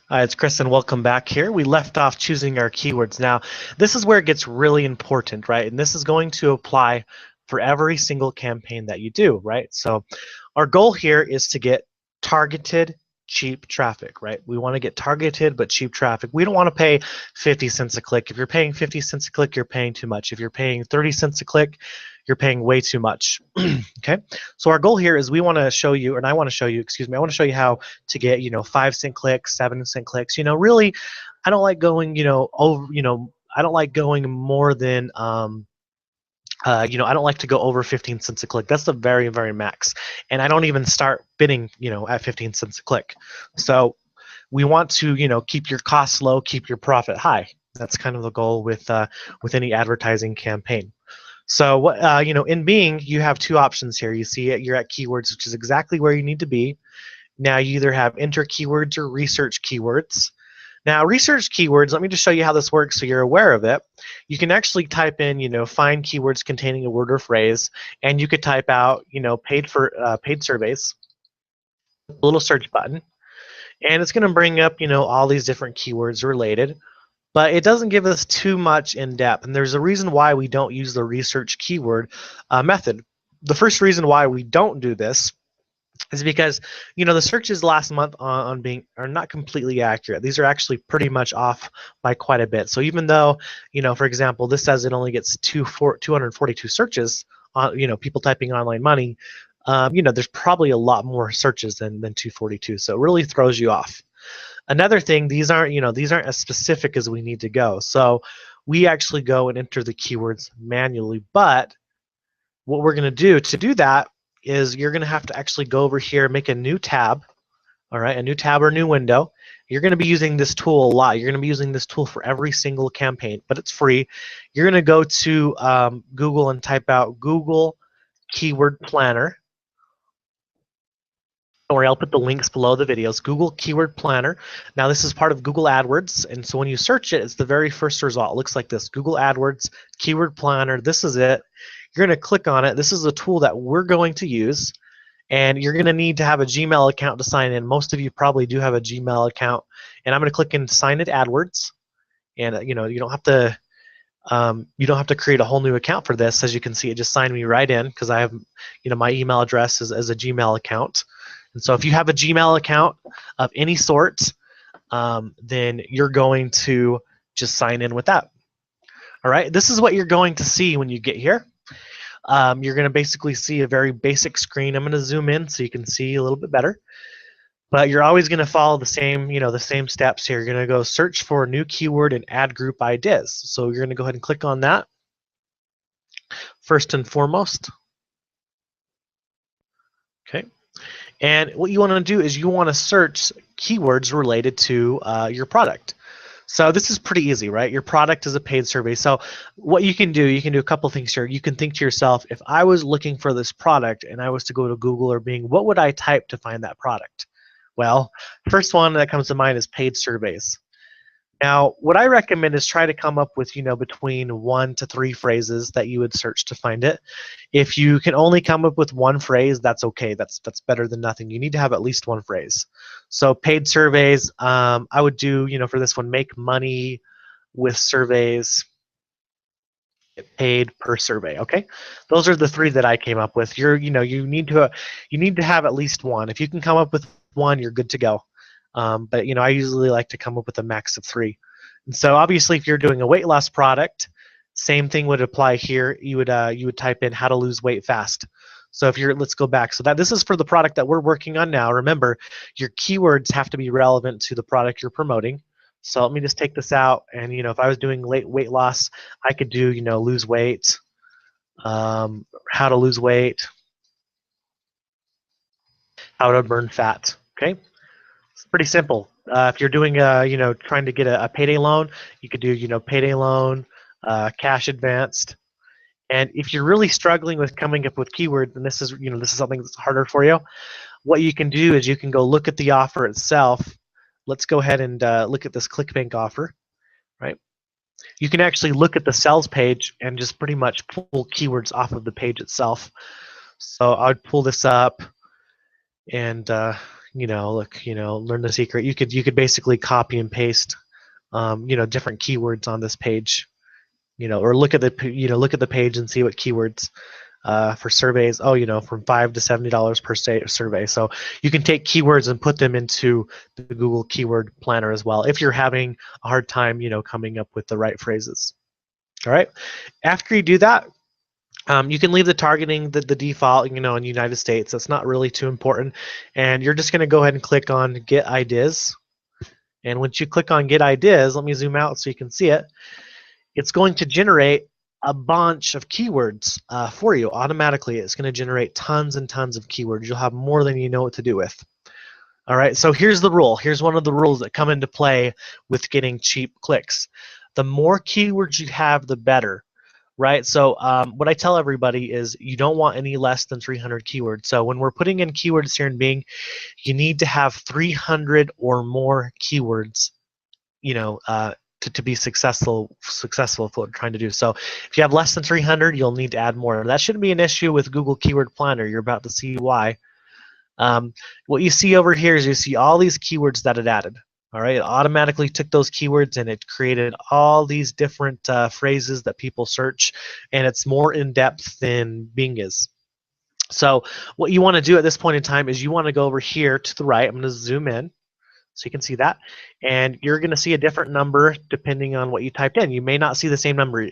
Hi, it's Chris, and welcome back here. We left off choosing our keywords. Now, this is where it gets really important, right? And this is going to apply for every single campaign that you do, right? So our goal here is to get targeted, cheap traffic, right? We want to get targeted but cheap traffic. We don't want to pay 50 cents a click. If you're paying 50 cents a click, you're paying too much. If you're paying 30 cents a click, you're paying way too much. Okay, so our goal here is we want to show you, and I want to show you, excuse me, I want to show you how to get 5-cent clicks, 7-cent clicks. Really, I don't like going over. I don't like going more than I don't like to go over 15 cents a click. That's the very, very max. And I don't even start bidding, at 15 cents a click. So we want to, keep your costs low, keep your profit high. That's kind of the goal with any advertising campaign. So what in Bing, you have two options here. You see it, you're at keywords, which is exactly where you need to be. Now you either have enter keywords or research keywords. Now, research keywords, let me just show you how this works so you're aware of it. You can actually type in, find keywords containing a word or phrase, and you could type out, paid surveys, a little search button, and it's going to bring up, all these different keywords related, but it doesn't give us too much in depth, and there's a reason why we don't use the research keyword method. The first reason why we don't do this is because the searches last month on Bing are not completely accurate. These are actually pretty much off by quite a bit. So even though for example, this says it only gets 242 searches on people typing online money, there's probably a lot more searches than 242. So it really throws you off. Another thing, these aren't as specific as we need to go. So we actually go and enter the keywords manually. But what we're going to do that is you're going to have to actually go over here, make a new tab, all right, a new tab or new window. You're going to be using this tool a lot. You're going to be using this tool for every single campaign, but it's free. You're going to go to Google and type out Google Keyword Planner. Don't worry, I'll put the links below the videos. Google Keyword Planner. Now this is part of Google AdWords, and so when you search it, it's the very first result. It looks like this: Google AdWords Keyword Planner. This is it. You're going to click on it. This is a tool that we're going to use, and you're going to need to have a Gmail account to sign in. Most of you probably do have a Gmail account, and I'm going to click in Sign in AdWords, and you don't have to create a whole new account for this. As you can see, it just signed me right in because I have my email address as a Gmail account. And so if you have a Gmail account of any sort, then you're going to just sign in with that. All right, this is what you're going to see when you get here. You're going to basically see a very basic screen. I'm going to zoom in so you can see a little bit better. But you're always going to follow the same, the same steps here. You're going to go search for a new keyword and add group ideas. So you're going to go ahead and click on that first and foremost. Okay. And what you want to do is you want to search keywords related to your product. So this is pretty easy, right? Your product is a paid survey. So what you can do a couple things here. You can think to yourself, if I was looking for this product and I was to go to Google or Bing, what would I type to find that product? Well, first one that comes to mind is paid surveys. Now, what I recommend is try to come up with, between 1 to 3 phrases that you would search to find it. If you can only come up with one phrase, that's okay. That's better than nothing. You need to have at least one phrase. So paid surveys, I would do, for this one, make money with surveys, get paid per survey. Okay, those are the 3 that I came up with. You need to have at least one. If you can come up with one, you're good to go. But I usually like to come up with a max of 3. And so obviously, if you're doing a weight loss product, same thing would apply here. You would type in how to lose weight fast. So let's go back. So this is for the product that we're working on now. Remember, your keywords have to be relevant to the product you're promoting. So let me just take this out. And if I was doing weight loss, I could do lose weight, how to lose weight, how to burn fat. Okay. It's pretty simple. If you're doing, trying to get a payday loan, you could do, payday loan, cash advanced. And if you're really struggling with coming up with keywords, and this is something that's harder for you, what you can do is you can go look at the offer itself. Let's go ahead and look at this ClickBank offer, right? You can actually look at the sales page and just pretty much pull keywords off of the page itself. So I would pull this up and look, learn the secret. You could basically copy and paste, different keywords on this page, or look at the page and see what keywords for surveys. Oh, from $5 to $70 per survey. So you can take keywords and put them into the Google Keyword Planner as well if you're having a hard time, coming up with the right phrases. All right. After you do that, you can leave the targeting the default, in the United States. That's not really too important. And you're just going to go ahead and click on Get Ideas. And once you click on Get Ideas, let me zoom out so you can see it. It's going to generate a bunch of keywords for you automatically. It's going to generate tons and tons of keywords. You'll have more than you know what to do with. All right, so here's the rule. Here's one of the rules that come into play with getting cheap clicks. The more keywords you have, the better. Right, so what I tell everybody is you don't want any less than 300 keywords. So when we're putting in keywords here in Bing, you need to have 300 or more keywords, to be successful for what we're trying to do. So if you have less than 300, you'll need to add more. That shouldn't be an issue with Google Keyword Planner. You're about to see why. What you see over here is you see all these keywords that it added. All right, it automatically took those keywords and it created all these different phrases that people search, and it's more in depth than Bing is. So what you want to do at this point in time is you want to go over here to the right. I'm going to zoom in so you can see that, and you're going to see a different number depending on what you typed in. You may not see the same number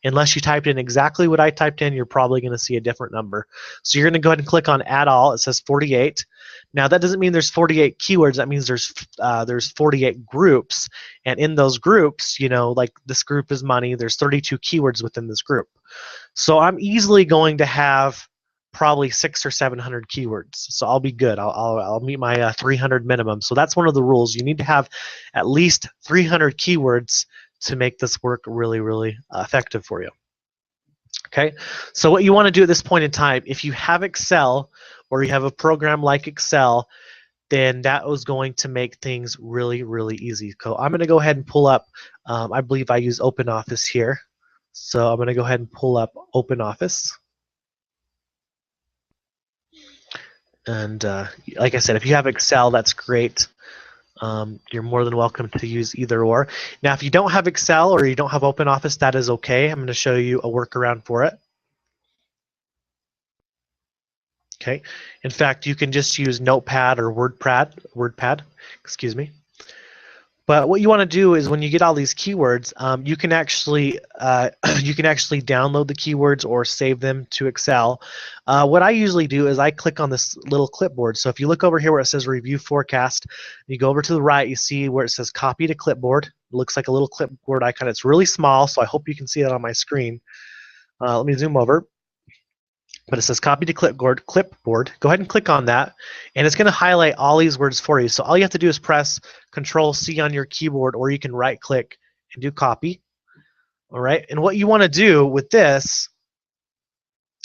unless you typed in exactly what I typed in. You're probably going to see a different number. So you're going to go ahead and click on Add All. It says 48. Now that doesn't mean there's 48 keywords. That means there's 48 groups, and in those groups, like this group is money. There's 32 keywords within this group. So I'm easily going to have probably 600 or 700 keywords, so I'll be good. I'll meet my 300 minimum. So that's one of the rules. You need to have at least 300 keywords to make this work really, really effective for you. Okay, so what you want to do at this point in time, if you have Excel or you have a program like Excel, then that was going to make things really, really easy. So I'm going to go ahead and pull up, I believe I use OpenOffice here. So I'm going to go ahead and pull up OpenOffice. And like I said, if you have Excel, that's great. You're more than welcome to use either or. Now, if you don't have Excel or you don't have OpenOffice, that is okay. I'm going to show you a workaround for it. Okay. In fact, you can just use Notepad or WordPad, excuse me. But what you want to do is when you get all these keywords, you can actually download the keywords or save them to Excel. What I usually do is I click on this little clipboard. So if you look over here where it says Review Forecast, you go over to the right, you see where it says Copy to Clipboard. It looks like a little clipboard icon. It's really small, so I hope you can see that on my screen. Let me zoom over. But it says Copy to Clipboard. Go ahead and click on that, and it's going to highlight all these words for you. So all you have to do is press Control-C on your keyboard, or you can right-click and do Copy. All right, and what you want to do with this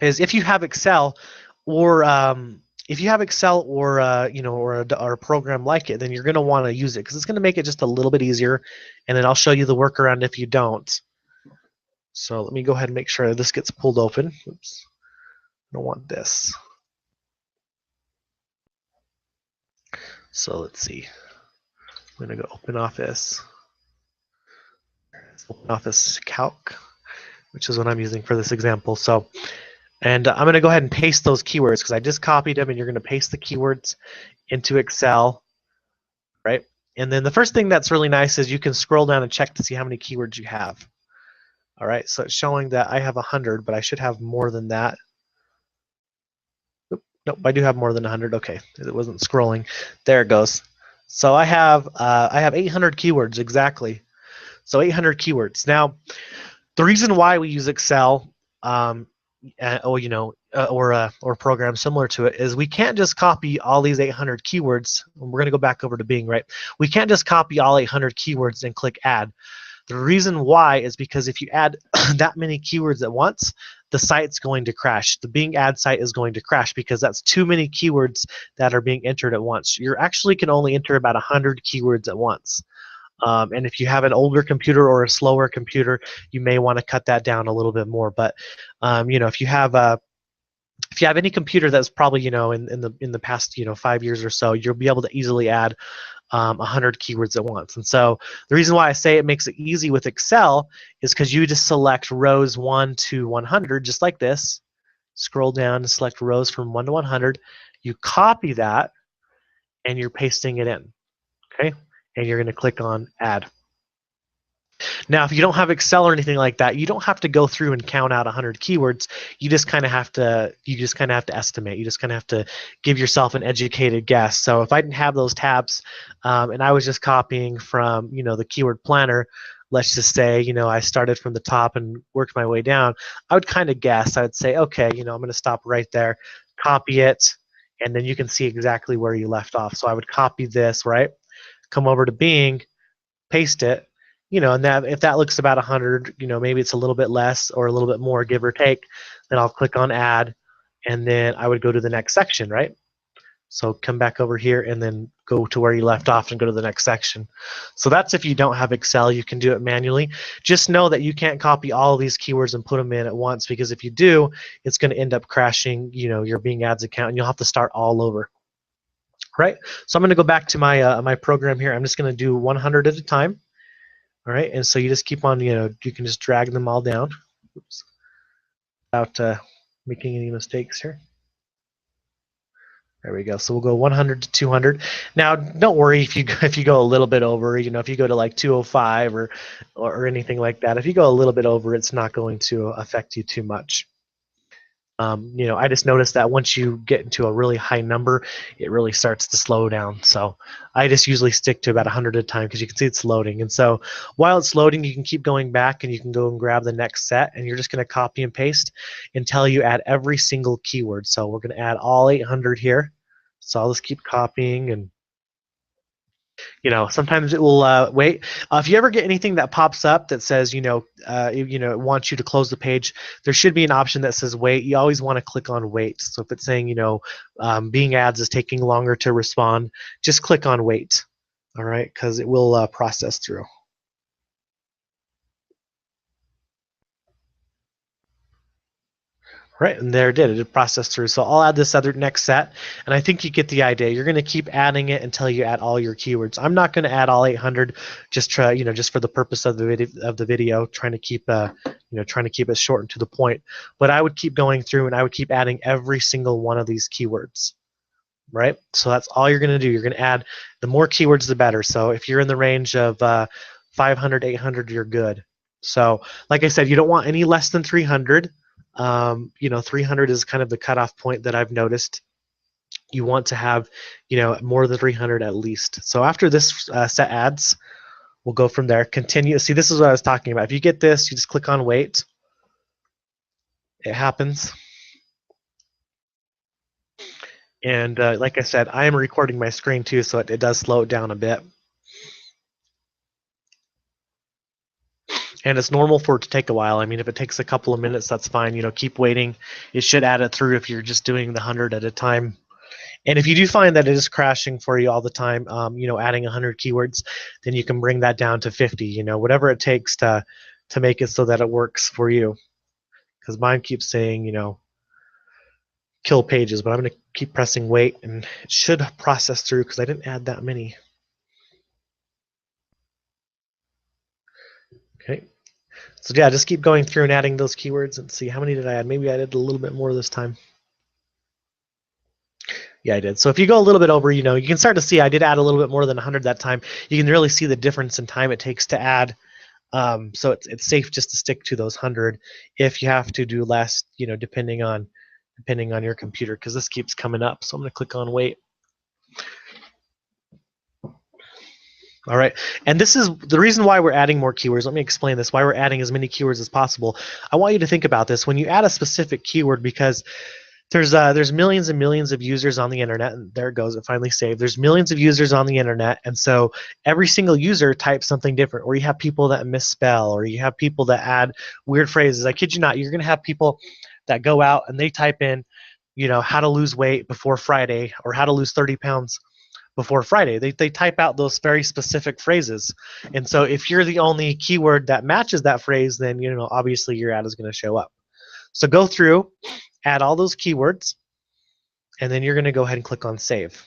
is if you have Excel, or or a program like it, then you're going to want to use it because it's going to make it just a little bit easier. And then I'll show you the workaround if you don't. So let me go ahead and make sure this gets pulled open. Oops. I don't want this. So let's see. I'm going to go OpenOffice. OpenOffice Calc, which is what I'm using for this example. So, and I'm going to go ahead and paste those keywords because I just copied them, and you're going to paste the keywords into Excel, right? And then the first thing that's really nice is you can scroll down and check to see how many keywords you have. All right, so it's showing that I have 100, but I should have more than that. Nope, I do have more than 100. Okay, it wasn't scrolling. There it goes. So I have 800 keywords exactly. So 800 keywords. Now, the reason why we use Excel, or a program similar to it, is we can't just copy all these 800 keywords. We're going to go back over to Bing, right? We can't just copy all 800 keywords and click Add. The reason why is because if you add that many keywords at once, the site's going to crash. The Bing ad site is going to crash because that's too many keywords that are being entered at once. You actually can only enter about 100 keywords at once. And if you have an older computer or a slower computer, you may want to cut that down a little bit more. But if you have if you have any computer that's probably, in the past, 5 years or so, you'll be able to easily add 100 keywords at once. And so the reason why I say it makes it easy with Excel is because you just select rows 1 to 100, just like this. Scroll down and select rows from 1 to 100. You copy that, and you're pasting it in, okay? And you're going to click on Add. Now, if you don't have Excel or anything like that, you don't have to go through and count out 100 keywords. You just kind of have to. You just kind of have to estimate. You just kind of have to give yourself an educated guess. So if I didn't have those tabs, and I was just copying from, the keyword planner, let's just say, I started from the top and worked my way down, I would kind of guess. I would say, okay, I'm going to stop right there, copy it, and then you can see exactly where you left off. So I would copy this, right? Come over to Bing, paste it, and that if that looks about 100, maybe it's a little bit less or a little bit more, give or take, then I'll click on Add, and then I would go to the next section, right? So come back over here and then go to where you left off and go to the next section. So that's if you don't have Excel, you can do it manually. Just know that you can't copy all of these keywords and put them in at once, because if you do, it's going to end up crashing, your Bing Ads account, and you'll have to start all over. Right? So I'm going to go back to my my program here. I'm just going to do 100 at a time. All right, and so you just keep on, you can just drag them all down. Oops. Without making any mistakes here. There we go. So we'll go 100 to 200. Now, don't worry if you go a little bit over. If you go to like 205 or anything like that. If you go a little bit over, it's not going to affect you too much. I just noticed that once you get into a really high number, it really starts to slow down. So I just usually stick to about 100 at a time, because you can see it's loading. And so while it's loading, you can keep going back and you can go and grab the next set, and you're just going to copy and paste until you add every single keyword. So we're going to add all 800 here. So I'll just keep copying, and sometimes it will wait. If you ever get anything that pops up that says, it wants you to close the page, there should be an option that says wait. You always want to click on wait. So if it's saying, Bing Ads is taking longer to respond, just click on wait, all right, because it will process through. Right, and there it did. It processed through. So I'll add this other next set, and I think you get the idea. You're going to keep adding it until you add all your keywords. I'm not going to add all 800, just just for the purpose of the video, trying to keep it short and to the point. But I would keep going through, and I would keep adding every single one of these keywords. Right, so that's all you're going to do. You're going to add, the more keywords, the better. So if you're in the range of 500, 800, you're good. So like I said, you don't want any less than 300. 300 is kind of the cutoff point that I've noticed. You want to have, more than 300 at least. So after this set ads, we'll go from there. Continue. See, this is what I was talking about. If you get this, you just click on wait. It happens. And like I said, I am recording my screen too, so it does slow it down a bit. And it's normal for it to take a while. I mean, if it takes a couple of minutes, that's fine. Keep waiting. It should add it through if you're just doing the 100 at a time. And if you do find that it is crashing for you all the time, adding 100 keywords, then you can bring that down to 50. Whatever it takes to make it so that it works for you. Because mine keeps saying, kill pages, but I'm going to keep pressing wait, and it should process through because I didn't add that many. Okay. So yeah, just keep going through and adding those keywords and see how many did I add. Maybe I added a little bit more this time. Yeah, I did. So if you go a little bit over, you can start to see I did add a little bit more than 100 that time. You can really see the difference in time it takes to add. So it's safe just to stick to those 100. If you have to do less, depending on your computer, because this keeps coming up. So I'm going to click on wait. All right, and this is the reason why we're adding more keywords. Let me explain this, why we're adding as many keywords as possible. I want you to think about this when you add a specific keyword, because there's millions and millions of users on the internet, and there it goes, it finally saved. There's millions of users on the internet, and so every single user types something different, or you have people that misspell, or you have people that add weird phrases. I kid you not, you're going to have people that go out and they type in, how to lose weight before Friday, or how to lose 30 pounds before Friday. They type out those very specific phrases. And so if you're the only keyword that matches that phrase, then obviously your ad is going to show up. So go through add all those keywords, and then you're going to go ahead and click on save.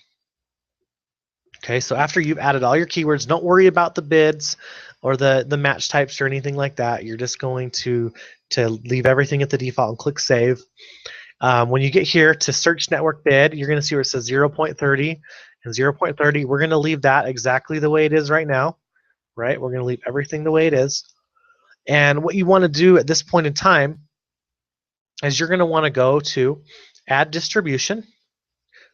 Okay, so after you've added all your keywords, don't worry about the bids or the match types or anything like that. You're just going to leave everything at the default and click save. When you get here to search network bid, you're going to see where it says 0.30 and 0.30. We're going to leave that exactly the way it is right now, right? We're going to leave everything the way it is. And what you want to do at this point in time is you're going to want to go to add distribution.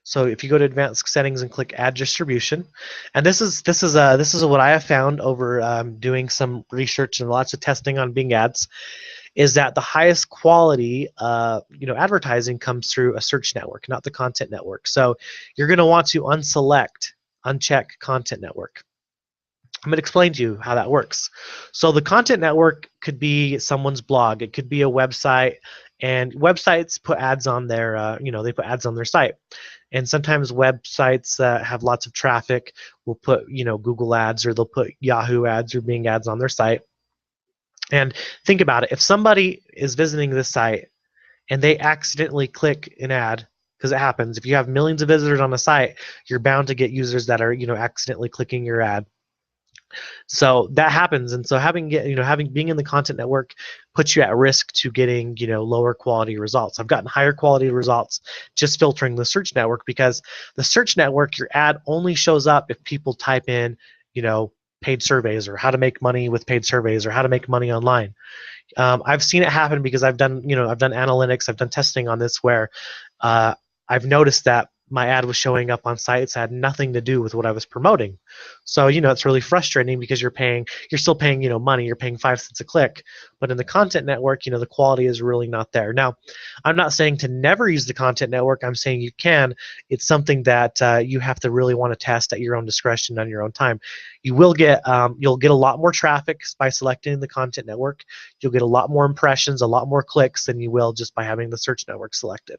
So if you go to advanced settings and click add distribution, and this is what I have found over doing some research and lots of testing on Bing Ads, is that the highest quality advertising comes through a search network, not the content network. So you're going to want to uncheck content network. I'm going to explain to you how that works. So the content network could be someone's blog, it could be a website, and websites put ads on their they put ads on their site. And sometimes websites have lots of traffic will put Google ads, or they'll put Yahoo ads or Bing ads on their site. And think about it, if somebody is visiting this site and they accidentally click an ad, because it happens, if you have millions of visitors on a site, you're bound to get users that are accidentally clicking your ad. So that happens, and so having being in the content network puts you at risk to getting lower quality results. I've gotten higher quality results just filtering the search network, because the search network, your ad only shows up if people type in paid surveys, or how to make money with paid surveys, or how to make money online. I've seen it happen because I've done analytics, I've done testing on this, where I've noticed that my ad was showing up on sites that had nothing to do with what I was promoting. So it's really frustrating, because you're still paying money, you're paying 5 cents a click, but in the content network the quality is really not there. Now, I'm not saying to never use the content network, I'm saying you can. It's something that you have to really want to test at your own discretion on your own time. You will get you'll get a lot more traffic by selecting the content network. You'll get a lot more impressions, a lot more clicks than you will just by having the search network selected.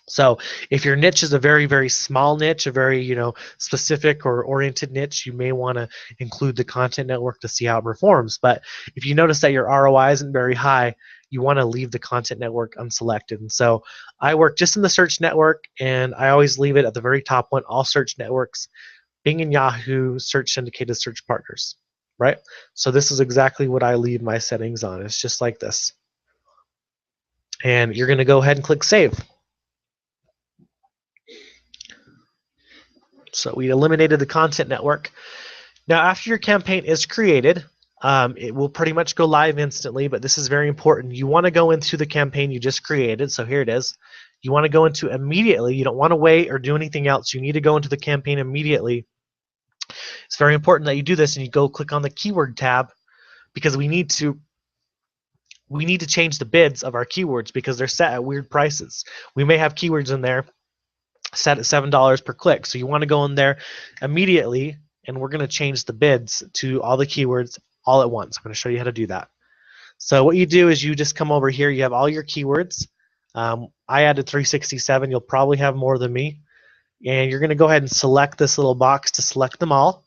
So if your niche is a very, very small niche, a very specific or oriented niche, you may want to include the content network to see how it performs. But if you notice that your ROI isn't very high, you want to leave the content network unselected. And so I work just in the search network, and I always leave it at the very top one, all search networks, Bing and Yahoo search syndicated search partners, right? So this is exactly what I leave my settings on. It's just like this. And you're going to go ahead and click save. So we eliminated the content network. Now, after your campaign is created, it will pretty much go live instantly, but this is very important. You want to go into the campaign you just created. So here it is. You want to go into immediately. You don't want to wait or do anything else. You need to go into the campaign immediately. It's very important that you do this, and you go click on the keyword tab, because we need to change the bids of our keywords, because they're set at weird prices. We may have keywords in there set at $7 per click. So you want to go in there immediately, and we're going to change the bids to all the keywords all at once. I'm going to show you how to do that. So what you do is you just come over here. You have all your keywords. I added 367. You'll probably have more than me. And you're going to go ahead and select this little box to select them all.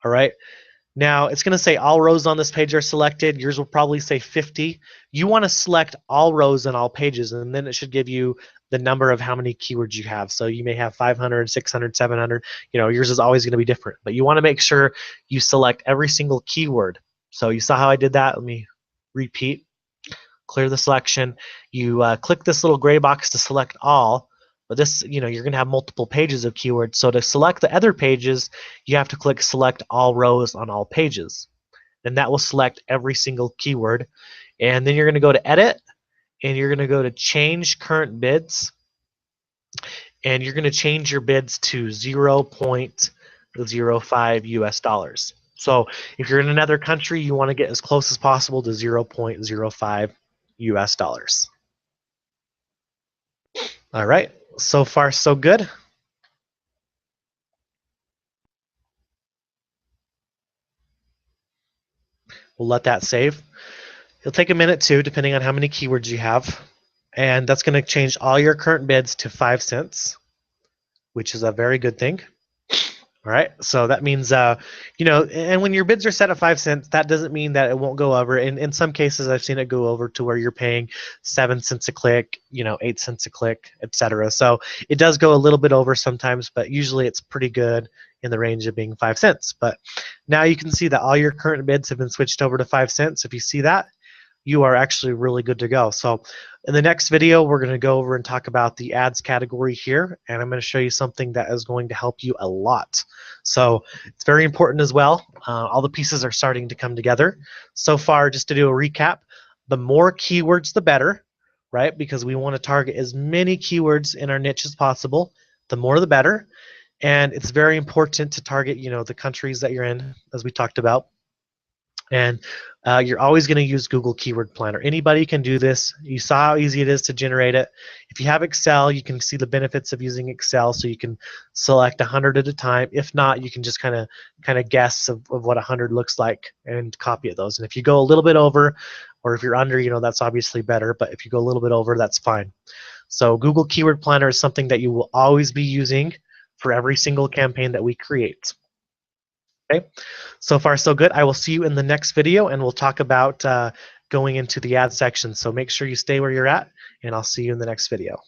All right. Now, it's going to say all rows on this page are selected. Yours will probably say 50. You want to select all rows and all pages, and then it should give you the number of how many keywords you have. So you may have 500, 600, 700. Yours is always going to be different. But you want to make sure you select every single keyword. So you saw how I did that. Let me repeat. Clear the selection. You click this little gray box to select all. But this, you're going to have multiple pages of keywords. So to select the other pages, you have to click select all rows on all pages. And that will select every single keyword. And then you're going to go to edit, and you're going to go to change current bids. And you're going to change your bids to 0.05 US dollars. So if you're in another country, you want to get as close as possible to 0.05 US dollars. All right. So far, so good. We'll let that save. It'll take a minute too, depending on how many keywords you have. And that's going to change all your current bids to 5 cents, which is a very good thing. All right, so that means, and when your bids are set at 5 cents, that doesn't mean that it won't go over. In some cases, I've seen it go over to where you're paying 7 cents a click, 8 cents a click, etc. So it does go a little bit over sometimes, but usually it's pretty good in the range of being 5 cents. But now you can see that all your current bids have been switched over to 5 cents. If you see that, you are actually really good to go. So in the next video, we're going to go over and talk about the ads category here, and I'm going to show you something that is going to help you a lot. So it's very important as well. All the pieces are starting to come together. So far, just to do a recap, the more keywords, the better, right? Because we want to target as many keywords in our niche as possible. The more, the better. And it's very important to target, the countries that you're in, as we talked about. And you're always going to use Google Keyword Planner. Anybody can do this. You saw how easy it is to generate it. If you have Excel, you can see the benefits of using Excel, so you can select 100 at a time. If not, you can just kind of guess of what 100 looks like and copy those. And if you go a little bit over, or if you're under, that's obviously better. But if you go a little bit over, that's fine. So Google Keyword Planner is something that you will always be using for every single campaign that we create. Okay, so far so good. I will see you in the next video, and we'll talk about going into the ad section. So make sure you stay where you're at, and I'll see you in the next video.